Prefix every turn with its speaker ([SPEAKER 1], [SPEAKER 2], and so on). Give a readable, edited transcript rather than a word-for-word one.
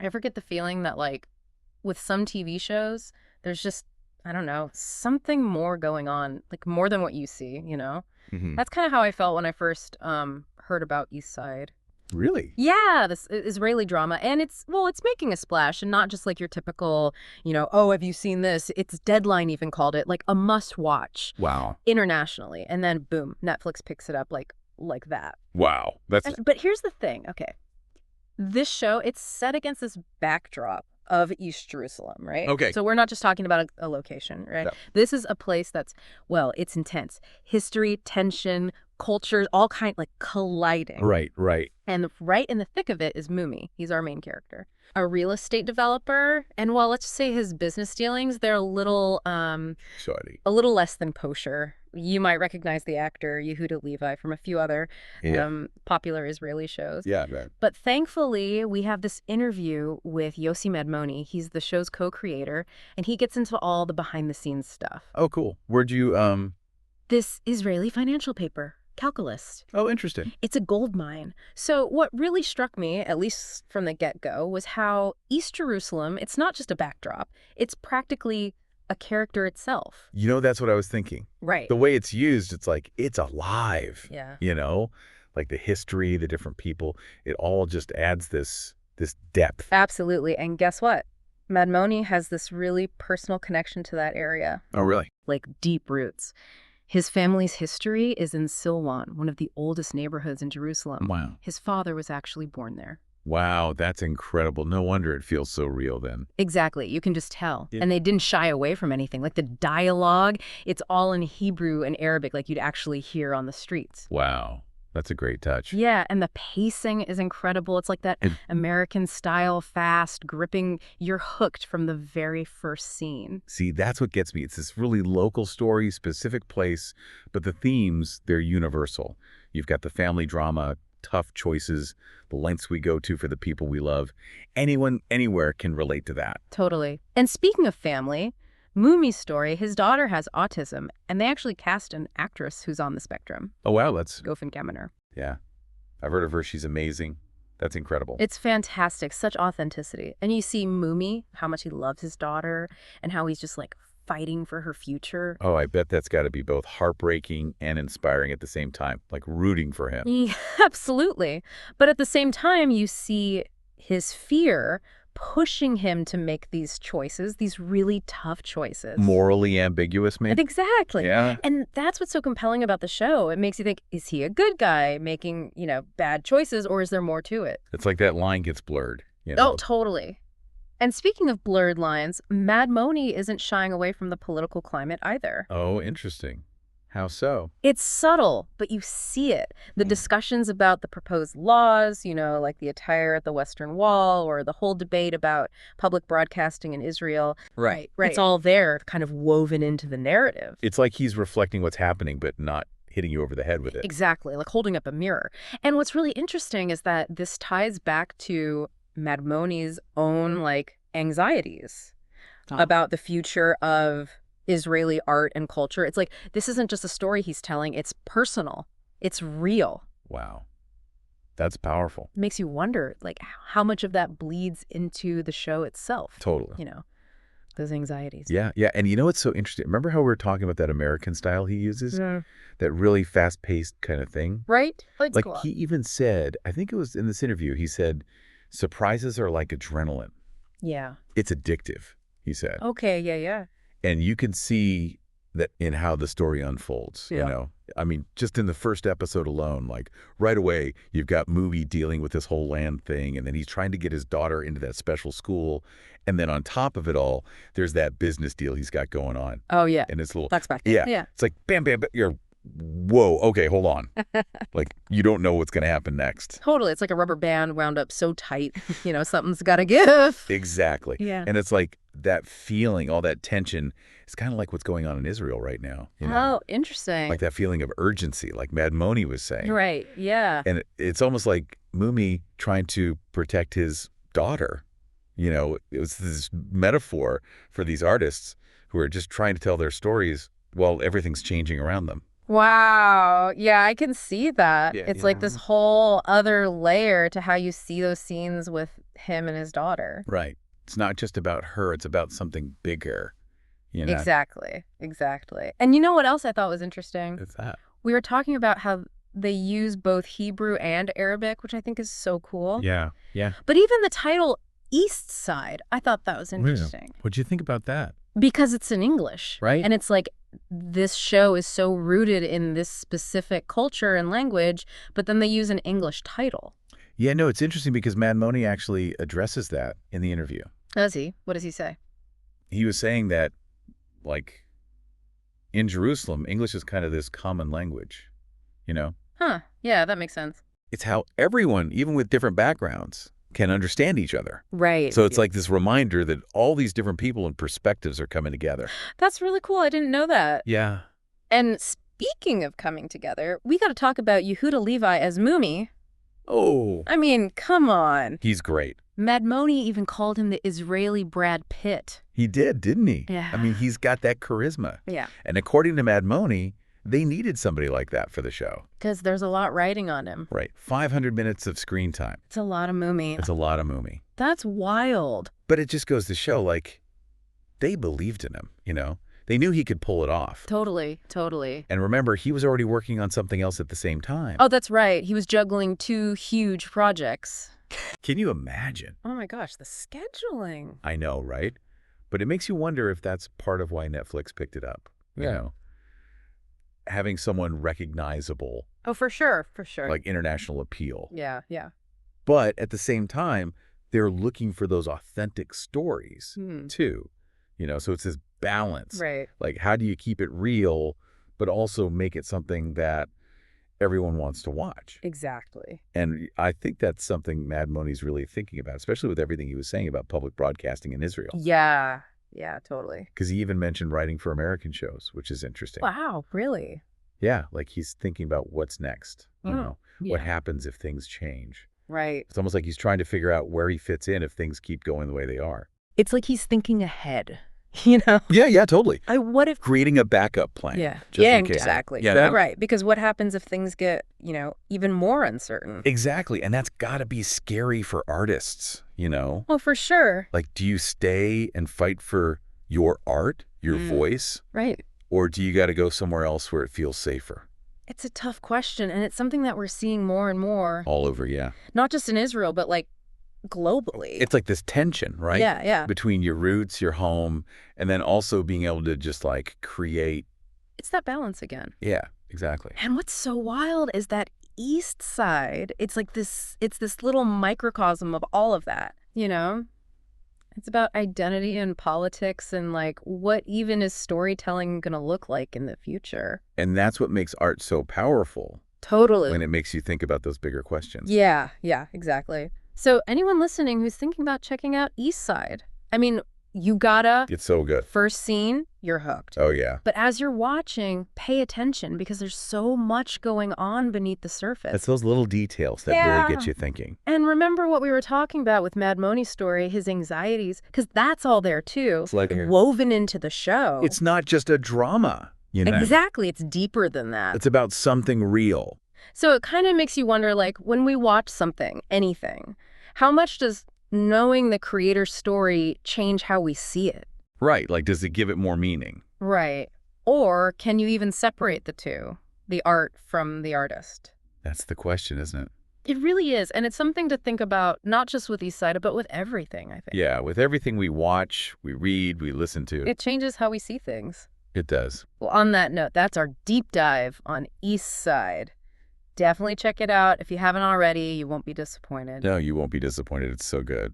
[SPEAKER 1] I ever get the feeling that, like, with some TV shows, there's just, I don't know, something more going on, like more than what you see, you know?
[SPEAKER 2] Hmm.
[SPEAKER 1] That's kind of how I felt when I first heard about East Side.
[SPEAKER 2] Really?
[SPEAKER 1] Yeah, this Israeli drama. And it's making a splash and not just like your typical, oh, have you seen this? It's Deadline even called it like a must watch
[SPEAKER 2] Wow.
[SPEAKER 1] internationally. And then boom, Netflix picks it up like that.
[SPEAKER 2] Wow. That's
[SPEAKER 1] But here's the thing. Okay. This show, it's set against this backdrop of East Jerusalem, right?
[SPEAKER 2] okay.
[SPEAKER 1] So we're not just talking about a location, right?
[SPEAKER 2] No.
[SPEAKER 1] This is a place that's, well, it's intense. History, tension, cultures, all kind like colliding.
[SPEAKER 2] Right, right.
[SPEAKER 1] And right in the thick of it is Mumi. He's our main character. A real estate developer. And well, let's just say his business dealings, they're
[SPEAKER 2] Sorry.
[SPEAKER 1] a little less than kosher. You might recognize the actor Yehuda Levi from a few other
[SPEAKER 2] Yeah.
[SPEAKER 1] popular Israeli shows.
[SPEAKER 2] Yeah, man.
[SPEAKER 1] But thankfully, we have this interview with Yossi Madmoni. He's the show's co-creator, and he gets into all the behind-the-scenes stuff.
[SPEAKER 2] Oh, cool. Where'd you,
[SPEAKER 1] This Israeli financial paper, Calculus.
[SPEAKER 2] oh, interesting.
[SPEAKER 1] It's a gold mine. So what really struck me, at least from the get-go, was how East Jerusalem, it's not just a backdrop. It's practically a character itself.
[SPEAKER 2] You know, that's what I was thinking.
[SPEAKER 1] Right.
[SPEAKER 2] The way it's used, it's like, it's alive.
[SPEAKER 1] Yeah.
[SPEAKER 2] You know? Like the history, the different people, it all just adds this depth.
[SPEAKER 1] Absolutely. And guess what? Madmoni has this really personal connection to that area,
[SPEAKER 2] Oh, really?
[SPEAKER 1] like deep roots. His family's history is in Silwan, one of the oldest neighborhoods in Jerusalem.
[SPEAKER 2] Wow.
[SPEAKER 1] His father was actually born there.
[SPEAKER 2] Wow, that's incredible. No wonder it feels so real then.
[SPEAKER 1] Exactly. You can just tell.
[SPEAKER 2] Yeah.
[SPEAKER 1] And they didn't shy away from anything. Like the dialogue, it's all in Hebrew and Arabic, like you'd actually hear on the streets.
[SPEAKER 2] Wow. That's a great touch.
[SPEAKER 1] Yeah, and the pacing is incredible. It's like that
[SPEAKER 2] And-
[SPEAKER 1] American style, fast, gripping. You're hooked from the very first scene.
[SPEAKER 2] See, that's what gets me. It's this really local story, specific place, but the themes, they're universal. You've got the family drama, tough choices, the lengths we go to for the people we love. Anyone, anywhere can relate to that.
[SPEAKER 1] Totally. And speaking of family, Mumi's story, his daughter has autism, and they actually cast an actress who's on the spectrum,
[SPEAKER 2] Oh, wow, that's,
[SPEAKER 1] Gofen Kemener.
[SPEAKER 2] yeah. I've heard of her. She's amazing. That's incredible.
[SPEAKER 1] It's fantastic, such authenticity. And you see Mumi, how much he loves his daughter, and how he's just like fighting for her future.
[SPEAKER 2] Oh, I bet that's got to be both heartbreaking and inspiring at the same time, like rooting for him.
[SPEAKER 1] Yeah, absolutely. But at the same time, you see his fear pushing him to make these choices, these really tough choices.
[SPEAKER 2] Morally ambiguous, maybe?
[SPEAKER 1] Exactly.
[SPEAKER 2] Yeah.
[SPEAKER 1] And that's what's so compelling about the show. It makes you think, is he a good guy making, bad choices, or is there more to it?
[SPEAKER 2] It's like that line gets blurred. You know?
[SPEAKER 1] Oh, totally. And speaking of blurred lines, Madmoni isn't shying away from the political climate either.
[SPEAKER 2] Oh, interesting. How so?
[SPEAKER 1] It's subtle, but you see it. The discussions about the proposed laws, like the attire at the Western Wall, or the whole debate about public broadcasting in Israel.
[SPEAKER 2] Right.
[SPEAKER 1] It's all there, kind of woven into the narrative.
[SPEAKER 2] It's like he's reflecting what's happening, but not hitting you over the head with it.
[SPEAKER 1] Exactly, like holding up a mirror. And what's really interesting is that this ties back to Madmoni's own, anxieties about the future of Israeli art and culture. It's like, this isn't just a story he's telling, it's personal. It's real.
[SPEAKER 2] Wow. That's powerful.
[SPEAKER 1] It makes you wonder, how much of that bleeds into the show itself.
[SPEAKER 2] Totally.
[SPEAKER 1] Those anxieties.
[SPEAKER 2] Yeah, yeah. And you know what's so interesting? Remember how we were talking about that American style he uses?
[SPEAKER 1] Yeah.
[SPEAKER 2] That really fast-paced kind of thing?
[SPEAKER 1] Right?
[SPEAKER 2] Like he even said, I think it was in this interview, he said, surprises are like adrenaline.
[SPEAKER 1] Yeah.
[SPEAKER 2] It's addictive, he said.
[SPEAKER 1] Okay, yeah.
[SPEAKER 2] And you can see that in how the story unfolds,
[SPEAKER 1] Yeah.
[SPEAKER 2] you know? I mean, just in the first episode alone, right away, you've got Movie dealing with this whole land thing, and then he's trying to get his daughter into that special school. And then on top of it all, there's that business deal he's got going on.
[SPEAKER 1] Oh, yeah.
[SPEAKER 2] And it's a little,
[SPEAKER 1] That's back.
[SPEAKER 2] yeah.
[SPEAKER 1] Yeah.
[SPEAKER 2] It's like, bam, bam, bam, you're, whoa, okay, hold on. You don't know what's going to happen next.
[SPEAKER 1] Totally. It's like a rubber band wound up so tight, something's got to give.
[SPEAKER 2] Exactly.
[SPEAKER 1] Yeah.
[SPEAKER 2] And it's like that feeling, all that tension, it's kind of like what's going on in Israel right now.
[SPEAKER 1] Oh, interesting.
[SPEAKER 2] Like that feeling of urgency, like Madmoni was saying.
[SPEAKER 1] Right. Yeah.
[SPEAKER 2] And it's almost like Mumi trying to protect his daughter. It was this metaphor for these artists who are just trying to tell their stories while everything's changing around them.
[SPEAKER 1] Wow. Yeah, I can see that.
[SPEAKER 2] Yeah,
[SPEAKER 1] It's
[SPEAKER 2] yeah.
[SPEAKER 1] like this whole other layer to how you see those scenes with him and his daughter.
[SPEAKER 2] Right. It's not just about her. It's about something bigger, you know?
[SPEAKER 1] Exactly. Exactly. And you know what else I thought was interesting?
[SPEAKER 2] It's that.
[SPEAKER 1] We were talking about how they use both Hebrew and Arabic, which I think is so cool.
[SPEAKER 2] Yeah. Yeah.
[SPEAKER 1] But even the title East Side, I thought that was
[SPEAKER 2] Yeah.
[SPEAKER 1] interesting.
[SPEAKER 2] What'd you think about that?
[SPEAKER 1] Because it's in English.
[SPEAKER 2] Right.
[SPEAKER 1] And it's like this show is so rooted in this specific culture and language, but then they use an English title.
[SPEAKER 2] Yeah, no, it's interesting because Madmoni actually addresses that in the interview.
[SPEAKER 1] Does he? What does he say?
[SPEAKER 2] He was saying that, like, in Jerusalem, English is kind of this common language, you know?
[SPEAKER 1] Huh. Yeah, that makes sense.
[SPEAKER 2] It's how everyone, even with different backgrounds, can understand each other.
[SPEAKER 1] Right.
[SPEAKER 2] So it's like this reminder that all these different people and perspectives are coming together.
[SPEAKER 1] That's really cool. I didn't know that.
[SPEAKER 2] Yeah.
[SPEAKER 1] And speaking of coming together, we got to talk about Yehuda Levi as Mumi.
[SPEAKER 2] Oh.
[SPEAKER 1] I mean, come on.
[SPEAKER 2] He's great.
[SPEAKER 1] Madmoni even called him the Israeli Brad Pitt.
[SPEAKER 2] He did, didn't he?
[SPEAKER 1] Yeah.
[SPEAKER 2] I mean, he's got that charisma.
[SPEAKER 1] Yeah.
[SPEAKER 2] And according to Madmoni, they needed somebody like that for the show.
[SPEAKER 1] Because there's a lot riding on him.
[SPEAKER 2] Right. 500 minutes of screen time.
[SPEAKER 1] It's a lot of Mumi.
[SPEAKER 2] It's a lot of Mumi.
[SPEAKER 1] That's wild.
[SPEAKER 2] But it just goes to show, like, they believed in him, you know? They knew he could pull it off.
[SPEAKER 1] Totally, totally.
[SPEAKER 2] And remember, he was already working on something else at the same time.
[SPEAKER 1] Oh, that's right. He was juggling 2 huge projects.
[SPEAKER 2] Can you imagine?
[SPEAKER 1] Oh my gosh, the scheduling.
[SPEAKER 2] I know, right? But it makes you wonder if that's part of why Netflix picked it up. You know? Having someone recognizable,
[SPEAKER 1] Oh, for sure, for sure.
[SPEAKER 2] like international appeal.
[SPEAKER 1] Yeah, yeah.
[SPEAKER 2] But at the same time, they're looking for those authentic stories, too. You know, so it's this balance.
[SPEAKER 1] Right.
[SPEAKER 2] Like, how do you keep it real, but also make it something that everyone wants to watch?
[SPEAKER 1] Exactly.
[SPEAKER 2] And I think that's something Madmoni's really thinking about, especially with everything he was saying about public broadcasting in Israel.
[SPEAKER 1] Yeah. Yeah, totally.
[SPEAKER 2] Because he even mentioned writing for American shows, which is interesting.
[SPEAKER 1] Wow, really?
[SPEAKER 2] Yeah, like he's thinking about what's next, you know, what
[SPEAKER 1] yeah.
[SPEAKER 2] happens if things change.
[SPEAKER 1] Right.
[SPEAKER 2] It's almost like he's trying to figure out where he fits in if things keep going the way they are.
[SPEAKER 1] It's like he's thinking ahead, you know?
[SPEAKER 2] Yeah, totally.
[SPEAKER 1] What if...
[SPEAKER 2] Creating a backup plan.
[SPEAKER 1] Yeah,
[SPEAKER 2] just
[SPEAKER 1] yeah,
[SPEAKER 2] in case.
[SPEAKER 1] exactly.
[SPEAKER 2] Yeah,
[SPEAKER 1] Right, because what happens if things get, you know, even more uncertain?
[SPEAKER 2] Exactly, and that's got to be scary for artists, you know?
[SPEAKER 1] Well, for sure.
[SPEAKER 2] Like, do you stay and fight for your art, your voice?
[SPEAKER 1] Right.
[SPEAKER 2] Or do you got to go somewhere else where it feels safer?
[SPEAKER 1] It's a tough question, and it's something that we're seeing more and more.
[SPEAKER 2] All over, yeah.
[SPEAKER 1] Not just in Israel, but like globally.
[SPEAKER 2] It's like this tension, right?
[SPEAKER 1] Yeah, yeah.
[SPEAKER 2] Between your roots, your home, and then also being able to just like create.
[SPEAKER 1] It's that balance again.
[SPEAKER 2] Yeah, exactly.
[SPEAKER 1] And what's so wild is that East Side, it's this little microcosm of all of that, you know? It's about identity and politics and like what even is storytelling going to look like in the future.
[SPEAKER 2] And that's what makes art so powerful.
[SPEAKER 1] Totally.
[SPEAKER 2] When it makes you think about those bigger questions.
[SPEAKER 1] Yeah, exactly. So anyone listening who's thinking about checking out East Side, I mean, you gotta...
[SPEAKER 2] It's so good.
[SPEAKER 1] First scene, you're hooked.
[SPEAKER 2] Oh, yeah.
[SPEAKER 1] But as you're watching, pay attention because there's so much going on beneath the surface.
[SPEAKER 2] It's those little details that really get you thinking.
[SPEAKER 1] And remember what we were talking about with Madmoni's story, his anxieties, because that's all there too.
[SPEAKER 2] It's like
[SPEAKER 1] woven into the show.
[SPEAKER 2] It's not just a drama, you know?
[SPEAKER 1] Exactly. It's deeper than that.
[SPEAKER 2] It's about something real.
[SPEAKER 1] So it kind of makes you wonder, like, when we watch something, anything, how much does knowing the creator's story change how we see it?
[SPEAKER 2] Right. Like, does it give it more meaning?
[SPEAKER 1] Right. Or can you even separate the two, the art from the artist?
[SPEAKER 2] That's the question, isn't it?
[SPEAKER 1] It really is. And it's something to think about, not just with East Side, but with everything, I think.
[SPEAKER 2] Yeah. With everything we watch, we read, we listen to.
[SPEAKER 1] It changes how we see things.
[SPEAKER 2] It does.
[SPEAKER 1] Well, on that note, that's our deep dive on East Side. Definitely check it out. If you haven't already, you won't be disappointed.
[SPEAKER 2] No, you won't be disappointed. It's so good.